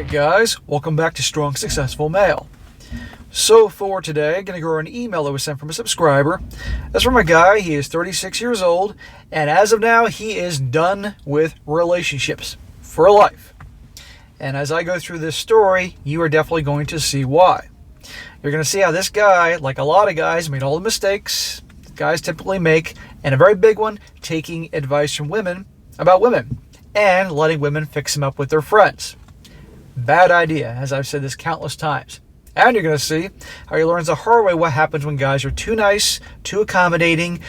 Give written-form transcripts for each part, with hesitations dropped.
Alright guys, welcome back to Strong Successful Male. So for today, I'm going to go over an email that was sent from a subscriber. That's from a guy, he is 36 years old, and as of now, he is done with relationships for life. And as I go through this story, you are definitely going to see why. You're going to see how this guy, like a lot of guys, made all the mistakes guys typically make, and a very big one, taking advice from women about women, and letting women fix them up with their friends. Bad idea, as I've said this countless times. And you're going to see how he learns the hard way what happens when guys are too nice, too accommodating,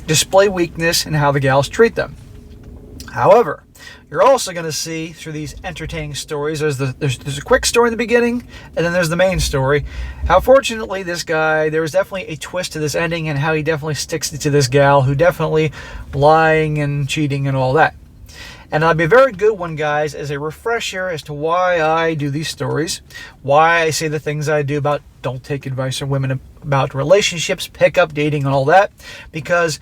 display weakness, and how the gals treat them. However, you're also going to see through these entertaining stories, there's a quick story in the beginning, and then there's the main story, how fortunately this guy, there was definitely a twist to this ending, and how he definitely sticks it to this gal who definitely lying and cheating and all that. And that'll be a very good one, guys, as a refresher as to why I do these stories, why I say the things I do about don't take advice from women about relationships, pickup, dating, and all that. Because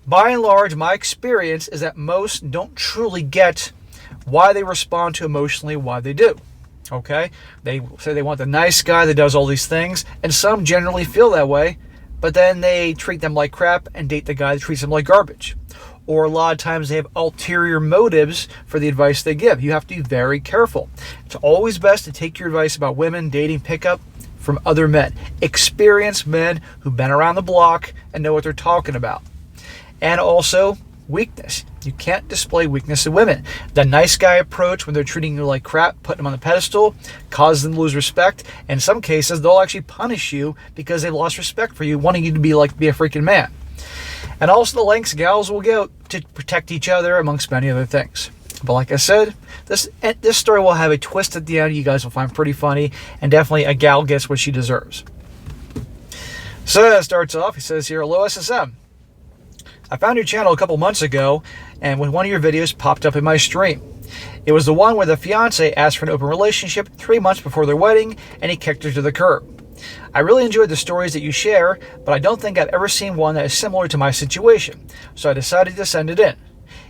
by and large, my experience is that most don't truly get why they respond to emotionally why they do. Okay? They say they want the nice guy that does all these things, and some generally feel that way, but then they treat them like crap and date the guy that treats them like garbage. Or a lot of times they have ulterior motives for the advice they give. You have to be very careful. It's always best to take your advice about women, dating, pickup from other men. Experienced men who've been around the block and know what they're talking about. And also, weakness. You can't display weakness to women. The nice guy approach when they're treating you like crap, putting them on the pedestal, causes them to lose respect. In some cases, they'll actually punish you because they've lost respect for you, wanting you to be a freaking man. And also the lengths gals will go to protect each other, amongst many other things. But like I said, this story will have a twist at the end you guys will find pretty funny, and definitely a gal gets what she deserves. So that starts off, he says here, hello SSM. I found your channel a couple months ago, and when one of your videos popped up in my stream. It was the one where the fiance asked for an open relationship 3 months before their wedding, and he kicked her to the curb. I really enjoyed the stories that you share, but I don't think I've ever seen one that is similar to my situation, so I decided to send it in.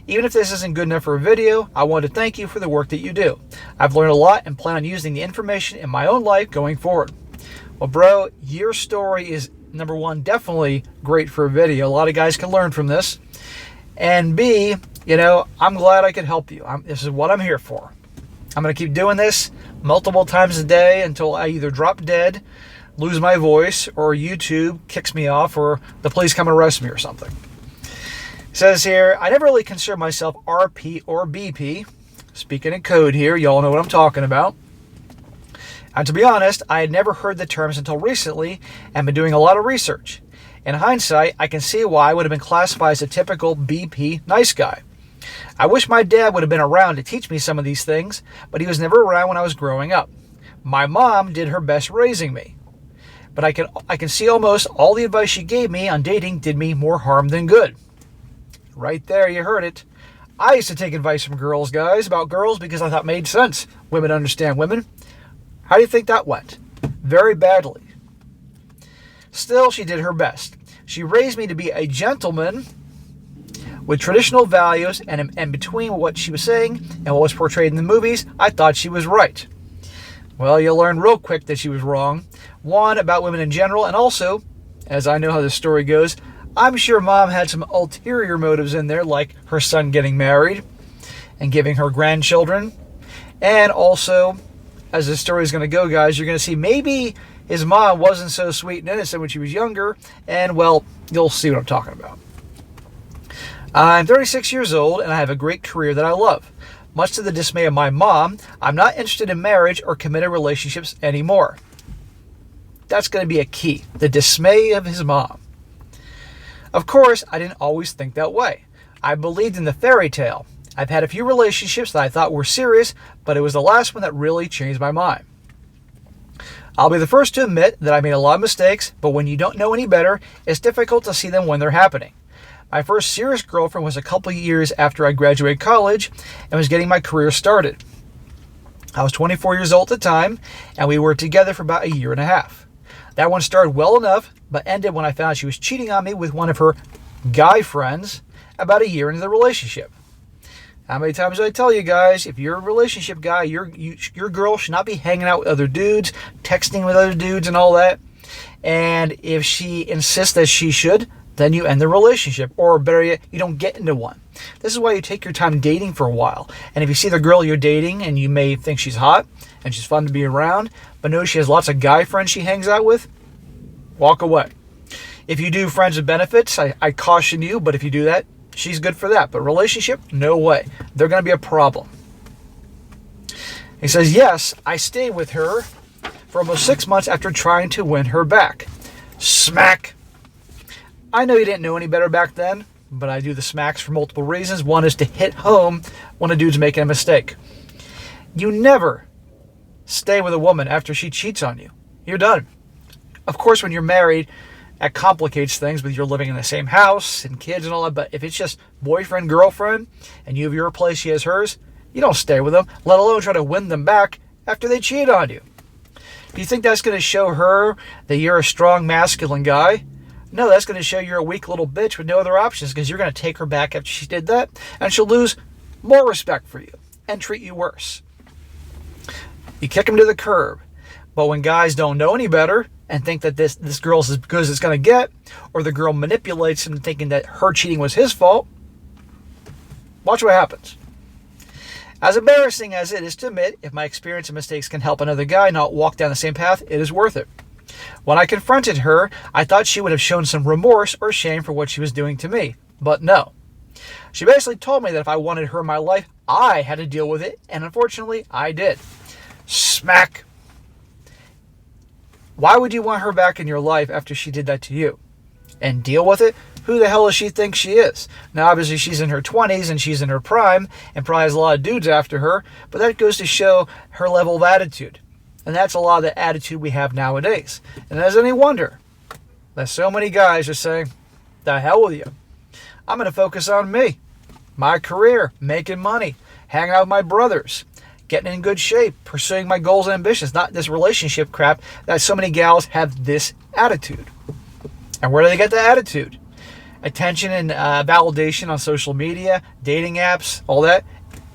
Even if this isn't good enough for a video, I want to thank you for the work that you do. I've learned a lot and plan on using the information in my own life going forward. Well, bro, your story is, number one, definitely great for a video. A lot of guys can learn from this. And B, I'm glad I could help you. This is what I'm here for. I'm going to keep doing this multiple times a day until I either drop dead, lose my voice, or YouTube kicks me off, or the police come and arrest me or something. It says here, I never really consider myself RP or BP. Speaking in code here, y'all know what I'm talking about. And to be honest, I had never heard the terms until recently and been doing a lot of research. In hindsight, I can see why I would have been classified as a typical BP nice guy. I wish my dad would have been around to teach me some of these things, but he was never around when I was growing up. My mom did her best raising me. But I can see almost all the advice she gave me on dating did me more harm than good. Right there, you heard it. I used to take advice from girls, guys, about girls because I thought it made sense. Women understand women. How do you think that went? Very badly. Still, she did her best. She raised me to be a gentleman with traditional values, and between what she was saying and what was portrayed in the movies, I thought she was right. Well, you'll learn real quick that she was wrong. One, about women in general, and also, as I know how this story goes, I'm sure mom had some ulterior motives in there, like her son getting married and giving her grandchildren. And also, as the story is going to go, guys, you're going to see maybe his mom wasn't so sweet and innocent when she was younger, and, well, you'll see what I'm talking about. I'm 36 years old, and I have a great career that I love. Much to the dismay of my mom, I'm not interested in marriage or committed relationships anymore. That's going to be a key. The dismay of his mom. Of course, I didn't always think that way. I believed in the fairy tale. I've had a few relationships that I thought were serious, but it was the last one that really changed my mind. I'll be the first to admit that I made a lot of mistakes, but when you don't know any better, it's difficult to see them when they're happening. My first serious girlfriend was a couple of years after I graduated college and was getting my career started. I was 24 years old at the time, and we were together for about a year and a half. That one started well enough, but ended when I found she was cheating on me with one of her guy friends about a year into the relationship. How many times do I tell you guys, if you're a relationship guy, your girl should not be hanging out with other dudes, texting with other dudes and all that. And if she insists that she should, then you end the relationship. Or better yet, you don't get into one. This is why you take your time dating for a while. And if you see the girl you're dating and you may think she's hot and she's fun to be around, but notice she has lots of guy friends she hangs out with, walk away. If you do friends with benefits, I caution you, but if you do that, she's good for that. But relationship, no way. They're going to be a problem. He says, yes, I stayed with her for almost 6 months after trying to win her back. Smack. I know you didn't know any better back then, but I do the smacks for multiple reasons. One is to hit home when a dude's making a mistake. You never stay with a woman after she cheats on you. You're done. Of course, when you're married, that complicates things with you're living in the same house and kids and all that. But if it's just boyfriend, girlfriend, and you have your place, she has hers, you don't stay with them, let alone try to win them back after they cheat on you. Do you think that's going to show her that you're a strong, masculine guy? No, that's going to show you're a weak little bitch with no other options, because you're going to take her back after she did that, and she'll lose more respect for you and treat you worse. You kick them to the curb. But when guys don't know any better and think that this girl's as good as it's going to get, or the girl manipulates him thinking that her cheating was his fault, watch what happens. As embarrassing as it is to admit, if my experience and mistakes can help another guy not walk down the same path, it is worth it. When I confronted her, I thought she would have shown some remorse or shame for what she was doing to me. But no. She basically told me that if I wanted her in my life, I had to deal with it, and unfortunately, I did. Smack. Why would you want her back in your life after she did that to you? And deal with it? Who the hell does she think she is? Now, obviously, she's in her 20s and she's in her prime and probably has a lot of dudes after her, but that goes to show her level of attitude. And that's a lot of the attitude we have nowadays. And is any wonder that so many guys are saying, the hell with you. I'm going to focus on me, my career, making money, hanging out with my brothers, getting in good shape, pursuing my goals and ambitions, not this relationship crap that so many gals have this attitude. And where do they get the attitude? Attention and validation on social media, dating apps, all that,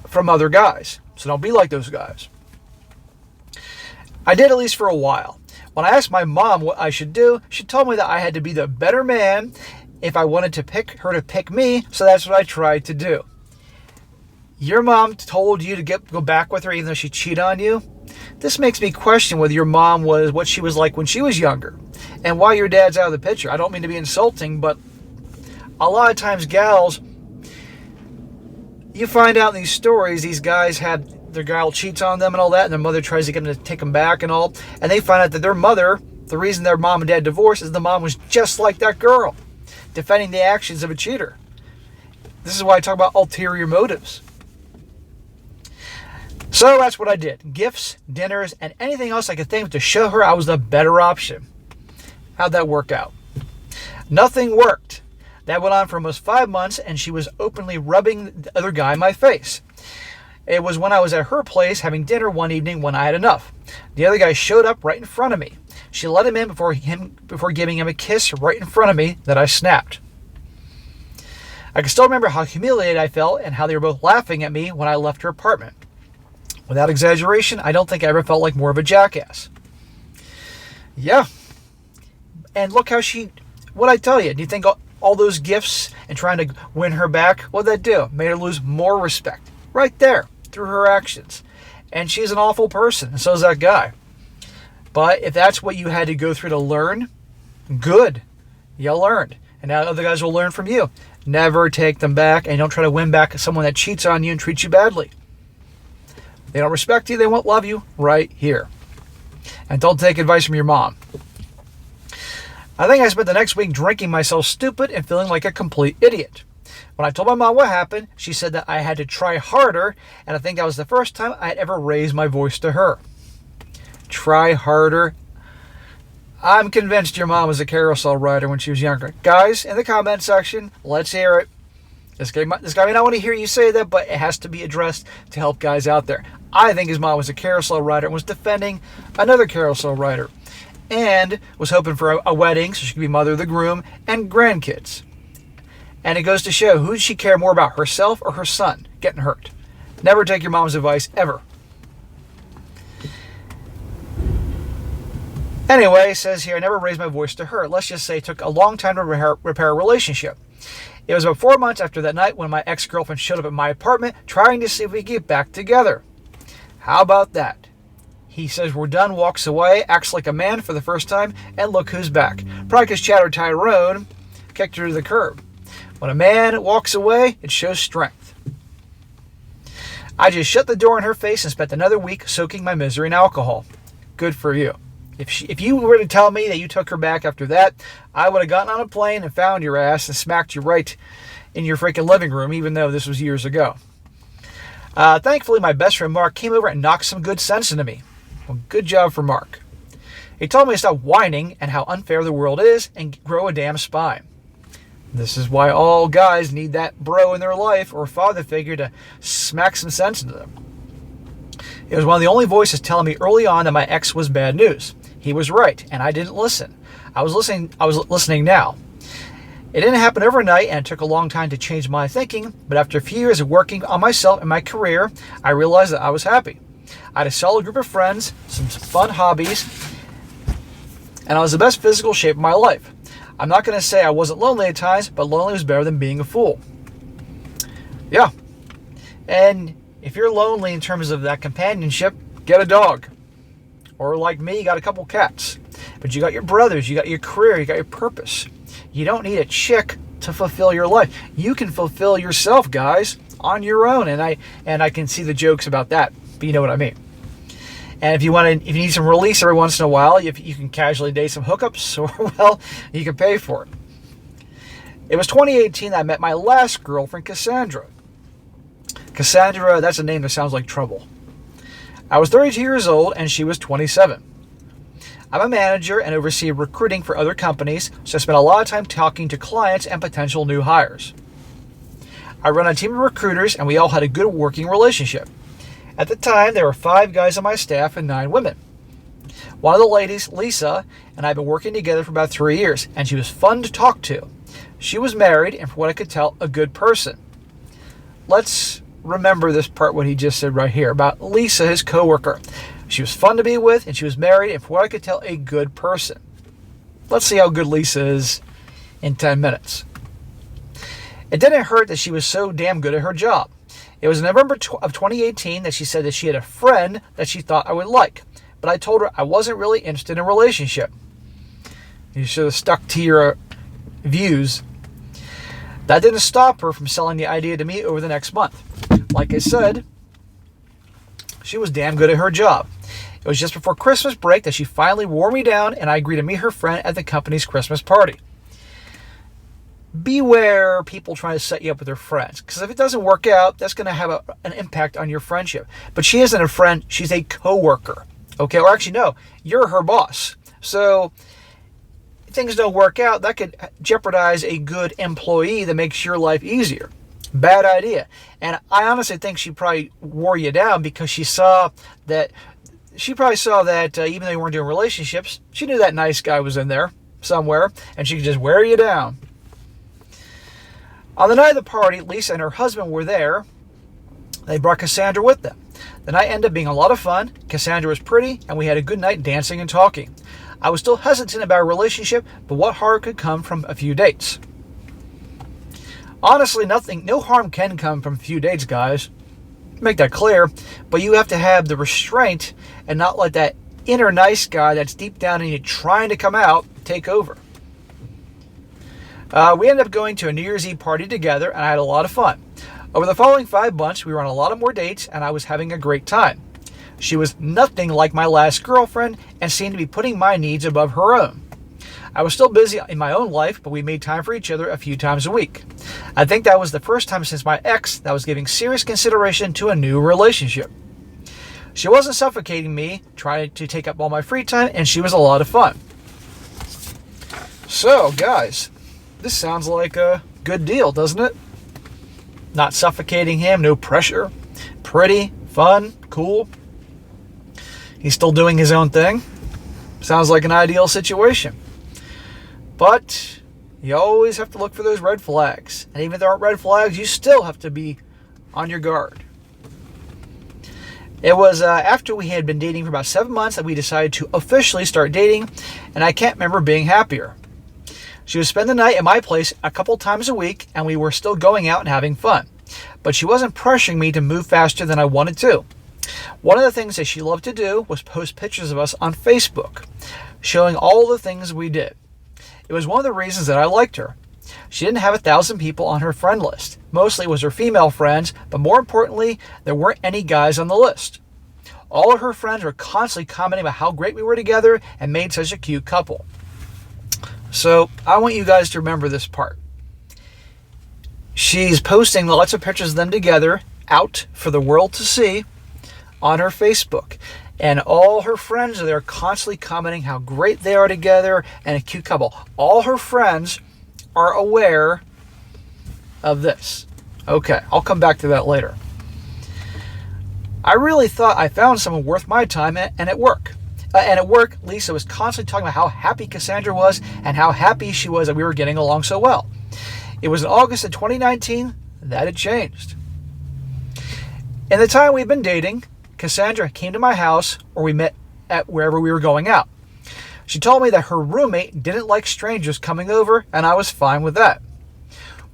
from other guys. So don't be like those guys. I did, at least for a while. When I asked my mom what I should do, she told me that I had to be the better man if I wanted to pick her to pick me, so that's what I tried to do. Your mom told you to go back with her even though she cheated on you? This makes me question whether your mom was what she was like when she was younger and why your dad's out of the picture. I don't mean to be insulting, but a lot of times gals, you find out in these stories, these guys have their gal cheats on them and all that, and their mother tries to get them to take them back and all, and they find out that their mother, the reason their mom and dad divorced is the mom was just like that girl, defending the actions of a cheater. This is why I talk about ulterior motives. So that's what I did. Gifts, dinners, and anything else I could think of to show her I was the better option. How'd that work out? Nothing worked. That went on for almost 5 months, and she was openly rubbing the other guy in my face. It was when I was at her place having dinner one evening when I had enough. The other guy showed up right in front of me. She let him in before giving him a kiss right in front of me that I snapped. I can still remember how humiliated I felt and how they were both laughing at me when I left her apartment. Without exaggeration, I don't think I ever felt like more of a jackass. Yeah. And look how what'd I tell you? Do you think all those gifts and trying to win her back, what'd that do? Made her lose more respect. Right there, through her actions. And she's an awful person, and so is that guy. But if that's what you had to go through to learn, good. You learned. And now other guys will learn from you. Never take them back, and don't try to win back someone that cheats on you and treats you badly. They don't respect you, they won't love you, right here. And don't take advice from your mom. I think I spent the next week drinking myself stupid and feeling like a complete idiot. When I told my mom what happened, she said that I had to try harder, and I think that was the first time I had ever raised my voice to her. Try harder. I'm convinced your mom was a carousel rider when she was younger. Guys, in the comment section, let's hear it. This guy may not want to hear you say that, but it has to be addressed to help guys out there. I think his mom was a carousel rider and was defending another carousel rider and was hoping for a wedding so she could be mother of the groom and grandkids. And it goes to show, who does she care more about, herself or her son getting hurt? Never take your mom's advice, ever. Anyway, it says here, I never raised my voice to her. Let's just say it took a long time to repair a relationship. It was about 4 months after that night when my ex-girlfriend showed up at my apartment trying to see if we could get back together. How about that? He says we're done, walks away, acts like a man for the first time, and look who's back. Probably because Chatter Tyrone kicked her to the curb. When a man walks away, it shows strength. I just shut the door in her face and spent another week soaking my misery in alcohol. Good for you. If you were to tell me that you took her back after that, I would have gotten on a plane and found your ass and smacked you right in your freaking living room, even though this was years ago. Thankfully, my best friend Mark came over and knocked some good sense into me. Well, good job for Mark. He told me to stop whining and how unfair the world is and grow a damn spine. This is why all guys need that bro in their life or father figure to smack some sense into them. It was one of the only voices telling me early on that my ex was bad news. He was right, and I didn't listen. I was listening now. It didn't happen overnight, and it took a long time to change my thinking, but after a few years of working on myself and my career, I realized that I was happy. I had a solid group of friends, some fun hobbies, and I was in the best physical shape of my life. I'm not going to say I wasn't lonely at times, but lonely was better than being a fool. Yeah. And if you're lonely in terms of that companionship, get a dog. Or like me, you got a couple cats. But you got your brothers, you got your career, you got your purpose. You don't need a chick to fulfill your life. You can fulfill yourself, guys, on your own. And I can see the jokes about that, but you know what I mean. And if you need some release every once in a while, you can casually date some hookups, or well, you can pay for it. It was 2018 that I met my last girlfriend, Cassandra. Cassandra, that's a name that sounds like trouble. I was 32 years old and she was 27. I'm a manager and oversee recruiting for other companies, so I spend a lot of time talking to clients and potential new hires. I run a team of recruiters and we all had a good working relationship. At the time, there were 5 guys on my staff and 9 women. One of the ladies, Lisa, and I have been working together for about 3 years, and she was fun to talk to. She was married and, from what I could tell, a good person. Let's remember this part, what he just said right here about Lisa, his coworker. She was fun to be with, and she was married, and from what I could tell, a good person. Let's see how good Lisa is in 10 minutes. It didn't hurt that she was so damn good at her job. It was in November of 2018 that she said that she had a friend that she thought I would like, but I told her I wasn't really interested in a relationship. You should have stuck to your views. That didn't stop her from selling the idea to me over the next month. Like I said, she was damn good at her job. It was just before Christmas break that she finally wore me down, and I agreed to meet her friend at the company's Christmas party. Beware people trying to set you up with their friends, because if it doesn't work out, that's going to have an impact on your friendship. But she isn't a friend, she's a coworker. Okay, or actually no, you're her boss. So if things don't work out, that could jeopardize a good employee that makes your life easier. Bad idea. And I honestly think she probably wore you down because she probably saw that even though you weren't doing relationships, she knew that nice guy was in there somewhere, and she could just wear you down. On the night of the party, Lisa and her husband were there. They brought Cassandra with them. The night ended up being a lot of fun. Cassandra was pretty, and we had a good night dancing and talking. I was still hesitant about a relationship, but what harm could come from a few dates? Honestly, no harm can come from a few dates, guys. Make that clear, but you have to have the restraint and not let that inner nice guy that's deep down in you trying to come out take over. We ended up going to a New Year's Eve party together, and I had a lot of fun. Over the following 5 months, we were on a lot of more dates, and I was having a great time. She was nothing like my last girlfriend and seemed to be putting my needs above her own. I was still busy in my own life, but we made time for each other a few times a week. I think that was the first time since my ex that I was giving serious consideration to a new relationship. She wasn't suffocating me, trying to take up all my free time, and she was a lot of fun. So, guys, this sounds like a good deal, doesn't it? Not suffocating him, no pressure. Pretty, fun, cool. He's still doing his own thing. Sounds like an ideal situation. But You always have to look for those red flags. And even if there aren't red flags, you still have to be on your guard. It was after we had been dating for about 7 months that we decided to officially start dating, and I can't remember being happier. She would spend the night at my place a couple times a week, and we were still going out and having fun. But she wasn't pressuring me to move faster than I wanted to. One of the things that she loved to do was post pictures of us on Facebook, showing all the things we did. It was one of the reasons that I liked her. She didn't have 1,000 people on her friend list. Mostly it was her female friends, but more importantly, there weren't any guys on the list. All of her friends were constantly commenting about how great we were together and made such a cute couple. So I want you guys to remember this part. She's posting lots of pictures of them together out for the world to see on her Facebook. And all her friends are there constantly commenting how great they are together and a cute couple. All her friends are aware of this. Okay, I'll come back to that later. I really thought I found someone worth my time, and at work. And at work, Lisa was constantly talking about how happy Cassandra was and how happy she was that we were getting along so well. It was in August of 2019 that it changed. In the time we'd been dating, Cassandra came to my house, or we met at wherever we were going out. She told me that her roommate didn't like strangers coming over, and I was fine with that.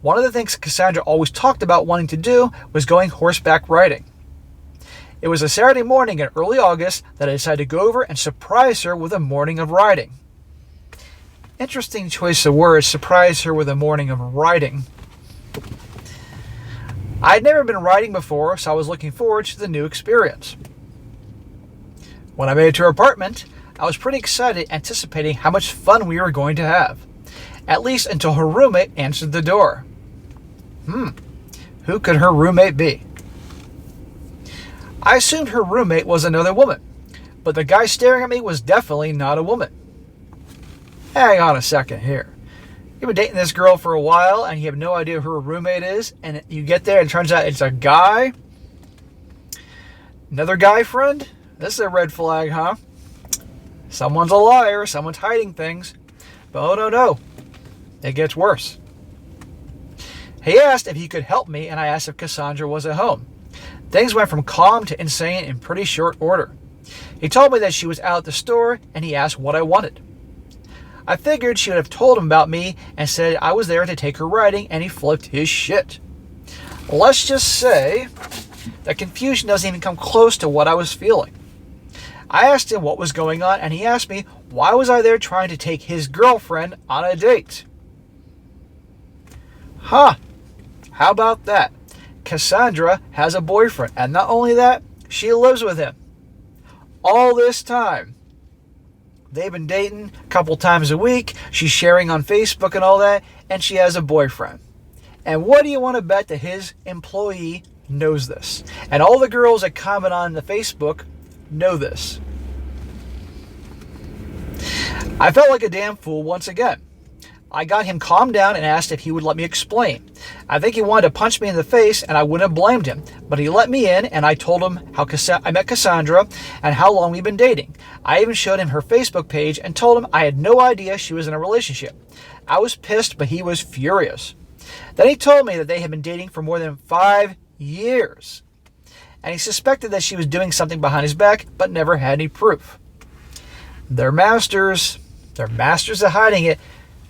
One of the things Cassandra always talked about wanting to do was going horseback riding. It was a Saturday morning in early August that I decided to go over and surprise her with a morning of riding. Interesting choice of words, surprise her with a morning of riding. I'd never been riding before, so I was looking forward to the new experience. When I made it to her apartment, I was pretty excited, anticipating how much fun we were going to have. At least until her roommate answered the door. Who could her roommate be? I assumed her roommate was another woman, but the guy staring at me was definitely not a woman. Hang on a second here. You've been dating this girl for a while and you have no idea who her roommate is, and you get there and it turns out it's a guy? Another guy friend? This is a red flag, huh? Someone's a liar, someone's hiding things. But oh no, it gets worse. He asked if he could help me, and I asked if Cassandra was at home. Things went from calm to insane in pretty short order. He told me that she was out at the store, and he asked what I wanted. I figured she would have told him about me and said I was there to take her riding, and he flipped his shit. Let's just say that confusion doesn't even come close to what I was feeling. I asked him what was going on, and he asked me why was I there trying to take his girlfriend on a date. How about that? Cassandra has a boyfriend, and not only that, she lives with him. All this time. They've been dating a couple times a week, she's sharing on Facebook and all that, and she has a boyfriend. And what do you want to bet that his employee knows this? And all the girls that comment on the Facebook know this. I felt like a damn fool once again. I got him calmed down and asked if he would let me explain. I think he wanted to punch me in the face, and I wouldn't have blamed him. But he let me in, and I told him how I met Cassandra and how long we've been dating. I even showed him her Facebook page and told him I had no idea she was in a relationship. I was pissed, but he was furious. Then he told me that they had been dating for more than 5 years. And he suspected that she was doing something behind his back, but never had any proof. They're masters. They're masters at hiding it.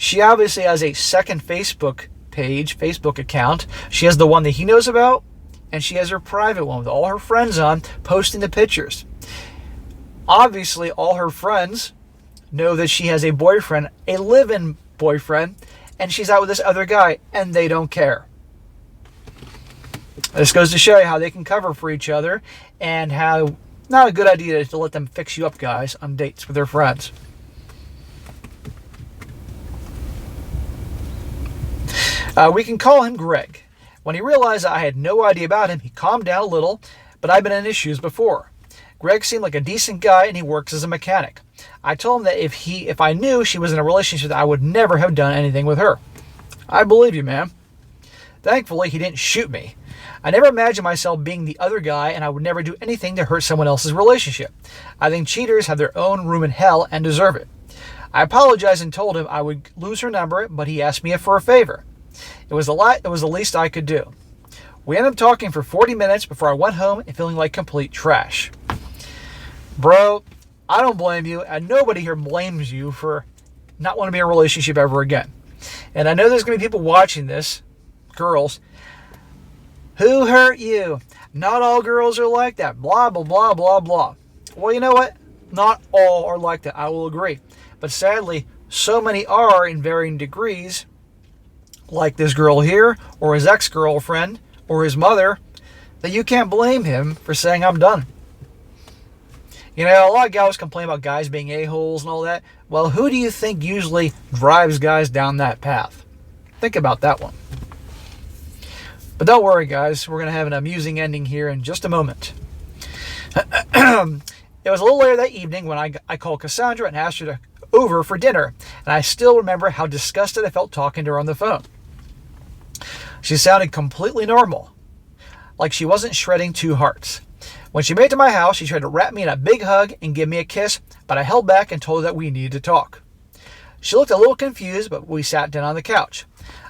She obviously has a second Facebook page, Facebook account. She has the one that he knows about, and she has her private one with all her friends on, posting the pictures. Obviously, all her friends know that she has a boyfriend, a live-in boyfriend, and she's out with this other guy, and they don't care. This goes to show you how they can cover for each other, and how not a good idea to let them fix you up, guys, on dates with their friends. We can call him Greg. When he realized I had no idea about him, he calmed down a little, but I've been in issues before. Greg seemed like a decent guy, and he works as a mechanic. I told him that if I knew she was in a relationship, I would never have done anything with her. I believe you, man. Thankfully, he didn't shoot me. I never imagined myself being the other guy, and I would never do anything to hurt someone else's relationship. I think cheaters have their own room in hell and deserve it. I apologized and told him I would lose her number, but he asked me for a favor. It was the least I could do. We ended up talking for 40 minutes before I went home and feeling like complete trash. Bro, I don't blame you, and nobody here blames you for not wanting to be in a relationship ever again. And I know there's going to be people watching this, girls. Who hurt you? Not all girls are like that. Blah, blah, blah, blah, blah. Well, you know what? Not all are like that. I will agree. But sadly, so many are in varying degrees, like this girl here, or his ex-girlfriend, or his mother, that you can't blame him for saying, I'm done. You know, a lot of guys complain about guys being a-holes and all that. Well, who do you think usually drives guys down that path? Think about that one. But don't worry, guys. We're going to have an amusing ending here in just a moment. It was a little later that evening when I called Cassandra and asked her over for dinner. And I still remember how disgusted I felt talking to her on the phone. She sounded completely normal, like she wasn't shredding two hearts. When she made it to my house, she tried to wrap me in a big hug and give me a kiss, but I held back and told her that we needed to talk. She looked a little confused, but we sat down on the couch.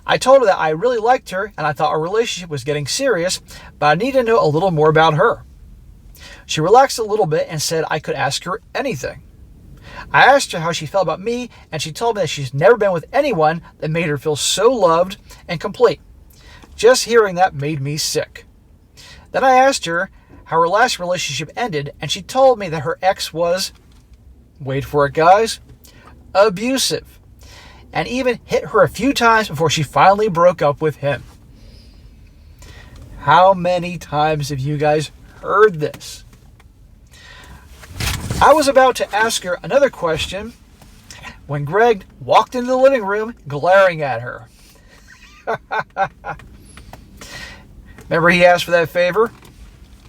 I told her that I really liked her and I thought our relationship was getting serious, but I needed to know a little more about her. She relaxed a little bit and said I could ask her anything. I asked her how she felt about me, and she told me that she's never been with anyone that made her feel so loved and complete. Just hearing that made me sick. Then I asked her how her last relationship ended, and she told me that her ex was, wait for it guys, abusive, and even hit her a few times before she finally broke up with him. How many times have you guys heard this? I was about to ask her another question when Greg walked into the living room glaring at her. Remember he asked for that favor?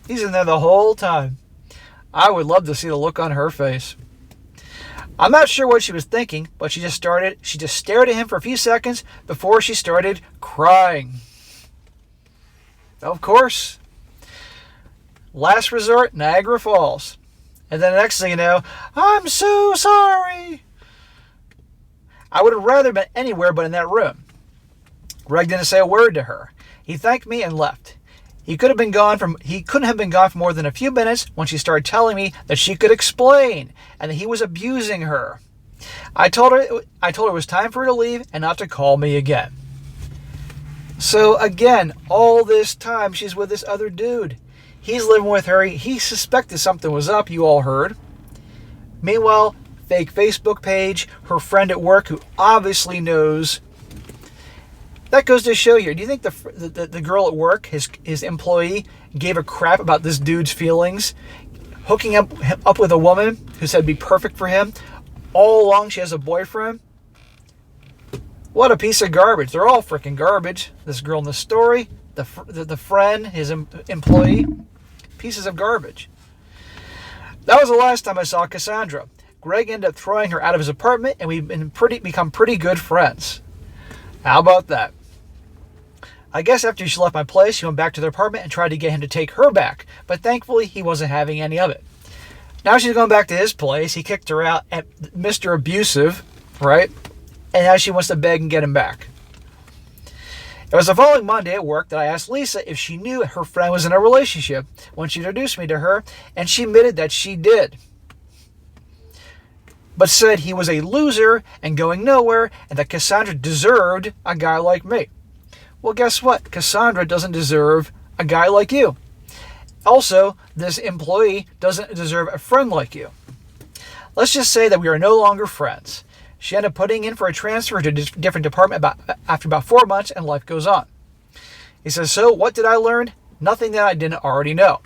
He's in there the whole time. I would love to see the look on her face. I'm not sure what she was thinking, but she just stared at him for a few seconds before she started crying. Of course. Last resort, Niagara Falls. And then the next thing you know, I'm so sorry. I would have rather been anywhere but in that room. Greg didn't say a word to her. He thanked me and left. He couldn't have been gone for more than a few minutes when she started telling me that she could explain and that he was abusing her. I told her it was time for her to leave and not to call me again. So again, all this time she's with this other dude. He's living with her. He suspected something was up, you all heard. Meanwhile, fake Facebook page, her friend at work who obviously knows. That goes to show you. Do you think the girl at work, his employee, gave a crap about this dude's feelings? Hooking up with a woman who said be perfect for him. All along she has a boyfriend. What a piece of garbage. They're all freaking garbage. This girl in the story, the friend, his employee, pieces of garbage. That was the last time I saw Cassandra. Greg ended up throwing her out of his apartment, and we've become pretty good friends. How about that? I guess after she left my place, she went back to their apartment and tried to get him to take her back, but thankfully he wasn't having any of it. Now she's going back to his place. He kicked her out at Mr. Abusive, right? And now she wants to beg and get him back. It was the following Monday at work that I asked Lisa if she knew her friend was in a relationship when she introduced me to her, and she admitted that she did, but said he was a loser and going nowhere, and that Cassandra deserved a guy like me. Well, guess what? Cassandra doesn't deserve a guy like you. Also, this employee doesn't deserve a friend like you. Let's just say that we are no longer friends. She ended up putting in for a transfer to a different department after about 4 months, and life goes on. He says, so what did I learn? Nothing that I didn't already know.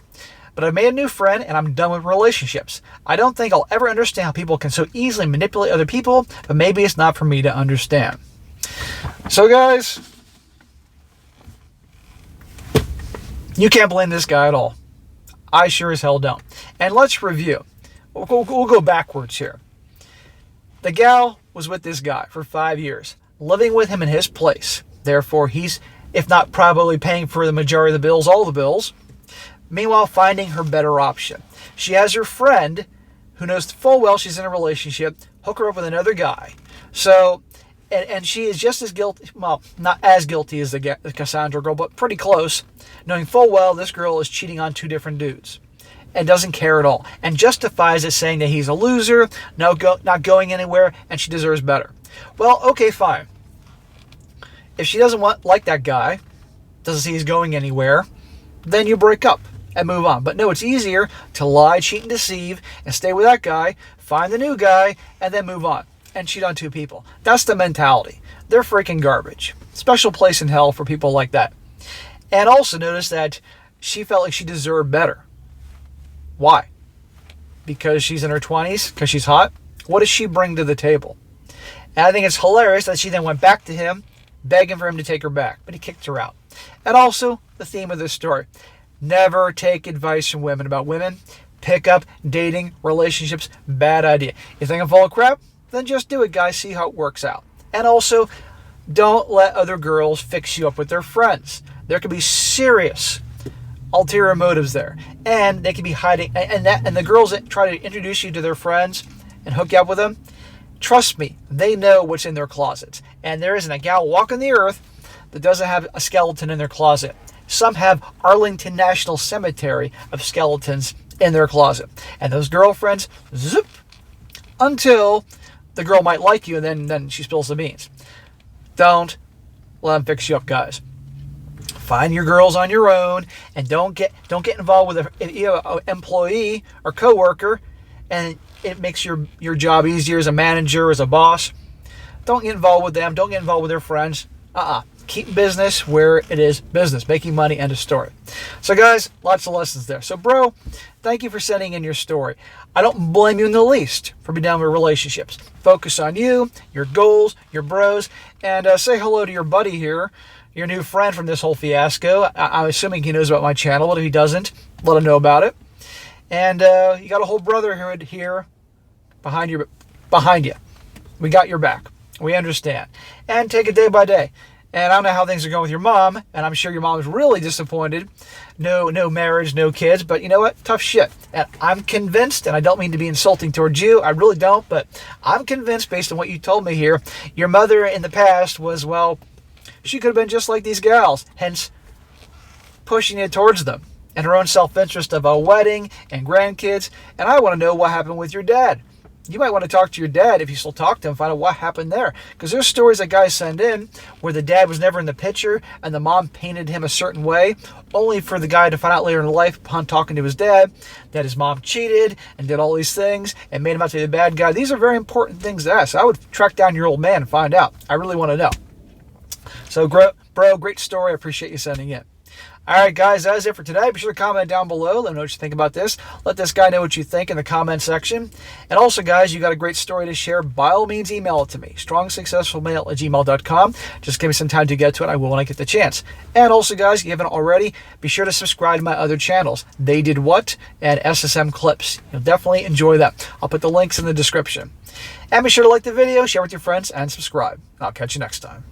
But I made a new friend, and I'm done with relationships. I don't think I'll ever understand how people can so easily manipulate other people, but maybe it's not for me to understand. So guys, you can't blame this guy at all. I sure as hell don't. And let's review. We'll go backwards here. The gal was with this guy for 5 years, living with him in his place. Therefore, he's, if not probably paying for the majority of the bills, all the bills. Meanwhile, finding her better option. She has her friend, who knows full well she's in a relationship, hook her up with another guy. So, and she is just as guilty, well, not as guilty as the Cassandra girl, but pretty close, knowing full well this girl is cheating on 2 different dudes and doesn't care at all, and justifies it saying that he's a loser, not going anywhere, and she deserves better. Well, okay, fine. If she doesn't like that guy, doesn't see he's going anywhere, then you break up and move on. But no, it's easier to lie, cheat, and deceive, and stay with that guy, find the new guy, and then move on and cheat on 2 people. That's the mentality. They're freaking garbage. Special place in hell for people like that. And also notice that she felt like she deserved better. Why? Because she's in her 20s? Because she's hot? What does she bring to the table? And I think it's hilarious that she then went back to him, begging for him to take her back, but he kicked her out. And also, the theme of this story: never take advice from women about women. Pickup, dating, relationships, bad idea. You think I'm full of crap? Then just do it, guys. See how it works out. And also, don't let other girls fix you up with their friends. There could be serious ulterior motives there, and they could be hiding. And the girls that try to introduce you to their friends and hook you up with them, trust me, they know what's in their closets. And there isn't a gal walking the earth that doesn't have a skeleton in their closet. Some have Arlington National Cemetery of skeletons in their closet. And those girlfriends, zip, until the girl might like you, and then she spills the beans. Don't let them fix you up, guys. Find your girls on your own, and don't get involved with an employee or coworker, and it makes your job easier as a manager, as a boss. Don't get involved with them. Don't get involved with their friends. Keep business where it is business, making money, end of story. So guys, lots of lessons there. So bro, thank you for sending in your story. I don't blame you in the least for being down with relationships. Focus on you, your goals, your bros, and say hello to your buddy here, your new friend from this whole fiasco. I'm assuming he knows about my channel, but if he doesn't, let him know about it. And you got a whole brotherhood here behind you. We got your back. We understand. And take it day by day. And I don't know how things are going with your mom, and I'm sure your mom's really disappointed. No marriage, no kids, but you know what? Tough shit. And I'm convinced, and I don't mean to be insulting towards you, I really don't, but I'm convinced based on what you told me here, your mother in the past was, well, she could have been just like these gals, hence pushing it towards them, and her own self-interest of a wedding and grandkids. And I want to know what happened with your dad. You might want to talk to your dad, if you still talk to him, find out what happened there. Because there's stories that guys send in where the dad was never in the picture and the mom painted him a certain way, only for the guy to find out later in life, upon talking to his dad, that his mom cheated and did all these things and made him out to be the bad guy. These are very important things to ask. I would track down your old man and find out. I really want to know. So, bro, great story. I appreciate you sending in. All right, guys, that is it for today. Be sure to comment down below. Let me know what you think about this. Let this guy know what you think in the comment section. And also, guys, you got a great story to share, by all means, email it to me, strongsuccessfulmale@gmail.com. Just give me some time to get to it. I will when I get the chance. And also, guys, if you haven't already, be sure to subscribe to my other channels, They Did What and SSM Clips. You'll definitely enjoy that. I'll put the links in the description. And be sure to like the video, share with your friends, and subscribe. I'll catch you next time.